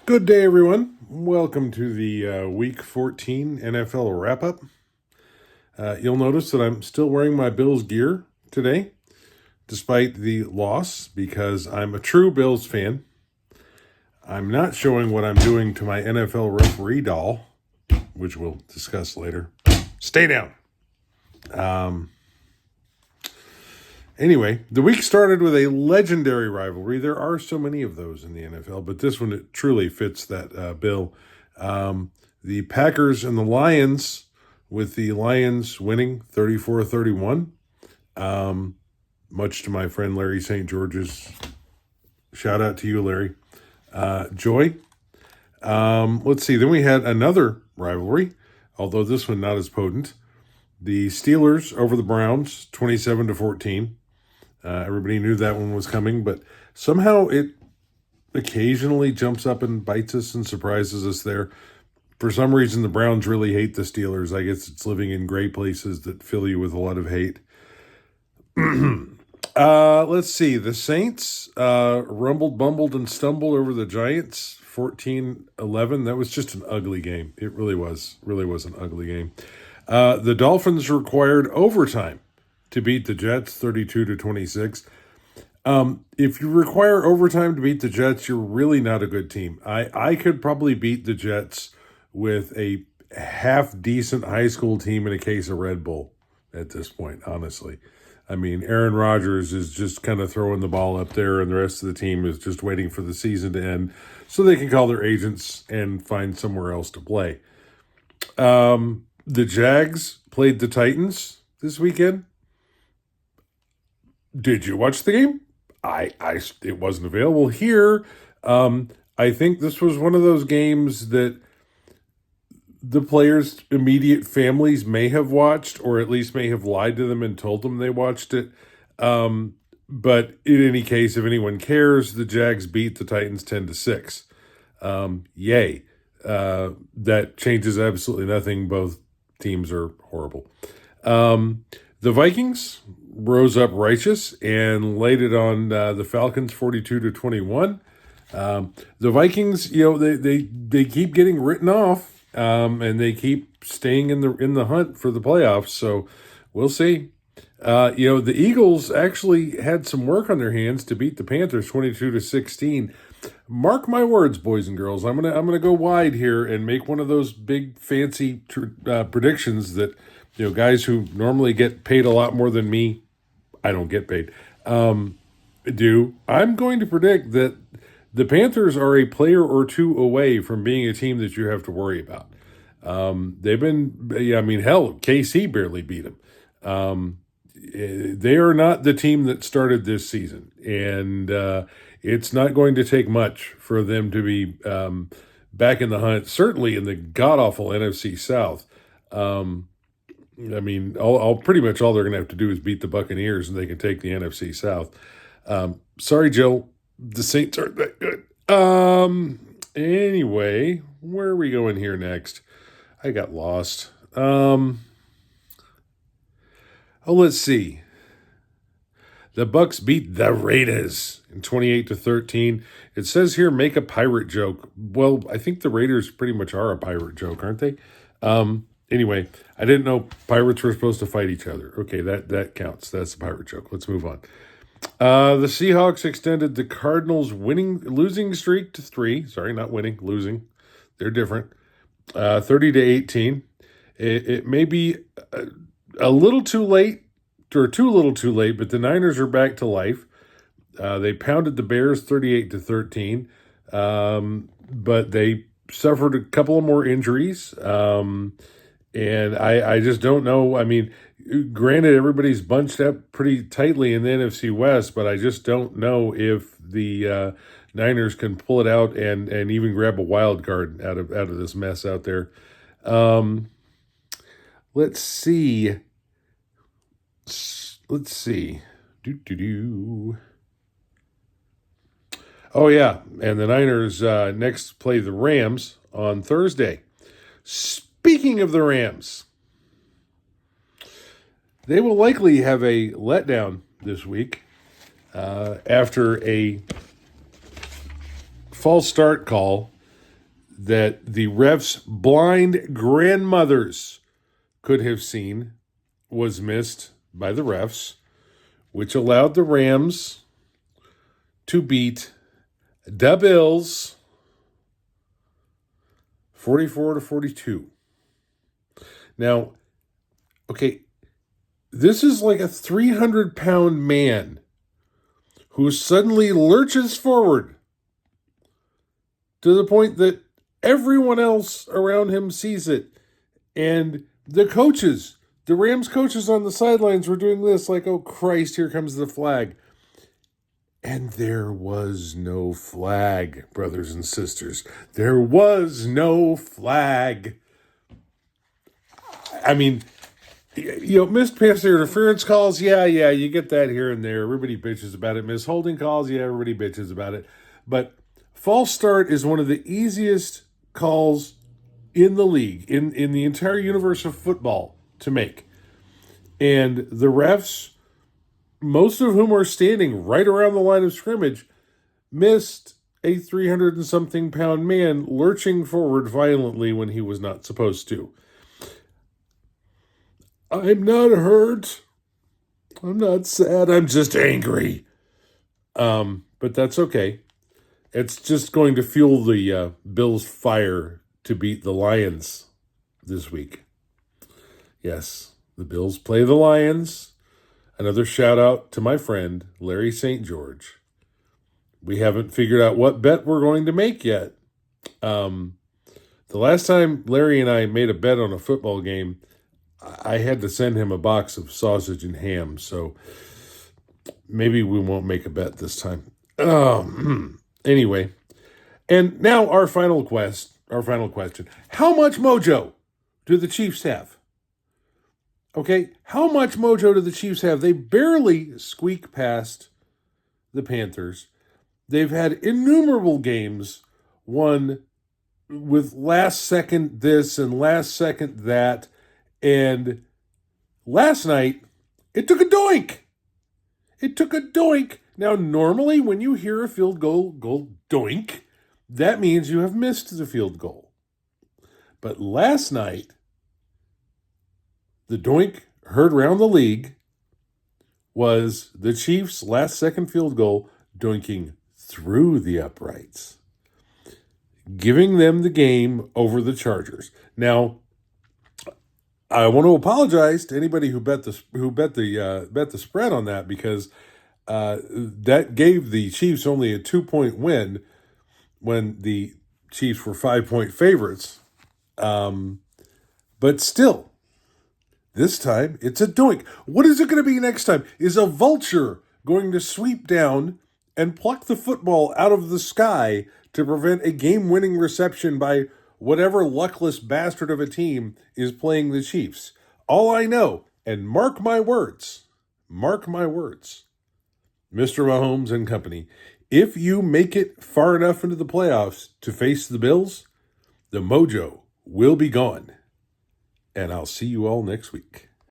Good day, everyone. Welcome to the Week 14 NFL Wrap-Up. You'll notice that I'm still wearing my Bills gear today, despite the loss, because I'm a true Bills fan. I'm not showing what I'm doing to my NFL referee doll, which we'll discuss later. Stay down. Anyway, the week started with a legendary rivalry. There are so many of those in the NFL, but this one, it truly fits that bill. The Packers and the Lions, with the Lions winning 34-31, much to my friend Larry St. George's, shout out to you, Larry, joy. Let's see, then we had another rivalry, although this one not as potent. The Steelers over the Browns, 27-14. Everybody knew that one was coming, but somehow it occasionally jumps up and bites us and surprises us there. For some reason, the Browns really hate the Steelers. I guess it's living in gray places that fill you with a lot of hate. Let's see. The Saints rumbled, bumbled, and stumbled over the Giants, 14-11. That was just an ugly game. It really was an ugly game. The Dolphins required overtime to beat the Jets, 32-26. If you require overtime to beat the Jets, you're really not a good team. I could probably beat the Jets with a half-decent high school team and a case of Red Bull at this point, honestly. I mean, Aaron Rodgers is just kind of throwing the ball up there, and the rest of the team is just waiting for the season to end so they can call their agents and find somewhere else to play. The Jags played the Titans this weekend. Did you watch the game? It wasn't available here. I think this was one of those games that the players' immediate families may have watched, or at least may have lied to them and told them they watched it. But in any case, if anyone cares, the Jags beat the Titans 10-6. Yay. That changes absolutely nothing. Both teams are horrible. The Vikings rose up righteous and laid it on the Falcons 42-21. The Vikings, they keep getting written off, and they keep staying in the hunt for the playoffs. So we'll see. The Eagles actually had some work on their hands to beat the Panthers 22-16. Mark my words, boys and girls. I'm gonna go wide here and make one of those big fancy predictions that guys who normally get paid a lot more than me, I don't get paid, do. I'm going to predict that the Panthers are a player or two away from being a team that you have to worry about. They've been, hell, KC barely beat them. They are not the team that started this season, and it's not going to take much for them to be back in the hunt, certainly in the god-awful NFC South. Pretty much all they're going to have to do is beat the Buccaneers, and they can take the NFC South. Sorry, Jill, the Saints aren't that good. Anyway, where are we going here next? I got lost. Let's see. The Bucs beat the Raiders in 28-13. It says here, make a pirate joke. Well, I think the Raiders pretty much are a pirate joke, aren't they? Anyway, I didn't know pirates were supposed to fight each other. Okay, that counts. That's a pirate joke. Let's move on. The Seahawks extended the Cardinals' losing streak to 3. Sorry, not winning, losing. They're different. 30-18. It may be a little too late, or too little too late, but the Niners are back to life. They pounded the Bears 38-13, but they suffered a couple of more injuries. And I just don't know. I mean, granted, everybody's bunched up pretty tightly in the NFC West, but I just don't know if the Niners can pull it out and even grab a wild card out of this mess out there. Let's see. Oh, yeah. And the Niners next play the Rams on Thursday. Speaking of the Rams, they will likely have a letdown this week. after a false start call that the refs' blind grandmothers could have seen was missed by the refs, which allowed the Rams to beat the Bills 44-42. Now, okay, this is like a 300-pound man who suddenly lurches forward to the point that everyone else around him sees it. And the coaches, the Rams coaches on the sidelines were doing this like, oh, Christ, here comes the flag. And there was no flag, brothers and sisters. There was no flag. I mean, missed pass interference calls, yeah, you get that here and there. Everybody bitches about it. Missed holding calls, yeah, everybody bitches about it. But false start is one of the easiest calls in the league, in the entire universe of football to make. And the refs, most of whom are standing right around the line of scrimmage, missed a 300-and-something pound man lurching forward violently when he was not supposed to. I'm not hurt. I'm not sad. I'm just angry. But that's okay. It's just going to fuel the Bills' fire to beat the Lions this week. Yes, the Bills play the Lions. Another shout out to my friend, Larry St. George. We haven't figured out what bet we're going to make yet. The last time Larry and I made a bet on a football game, I had to send him a box of sausage and ham, so maybe we won't make a bet this time. Anyway, and now our final question. How much mojo do the Chiefs have? Okay, how much mojo do the Chiefs have? They barely squeak past the Panthers. They've had innumerable games won with last second this and last second that. And last night, it took a doink. It took a doink. Now, normally when you hear a field goal doink, that means you have missed the field goal. But last night, the doink heard around the league was the Chiefs' last second field goal doinking through the uprights, giving them the game over the Chargers. Now, I want to apologize to anybody who bet the spread on that, because that gave the Chiefs only a 2-point win when the Chiefs were 5-point favorites. But still, this time it's a doink. What is it going to be next time? Is a vulture going to sweep down and pluck the football out of the sky to prevent a game-winning reception by whatever luckless bastard of a team is playing the Chiefs? All I know, and mark my words, Mr. Mahomes and company, if you make it far enough into the playoffs to face the Bills, the mojo will be gone. And I'll see you all next week.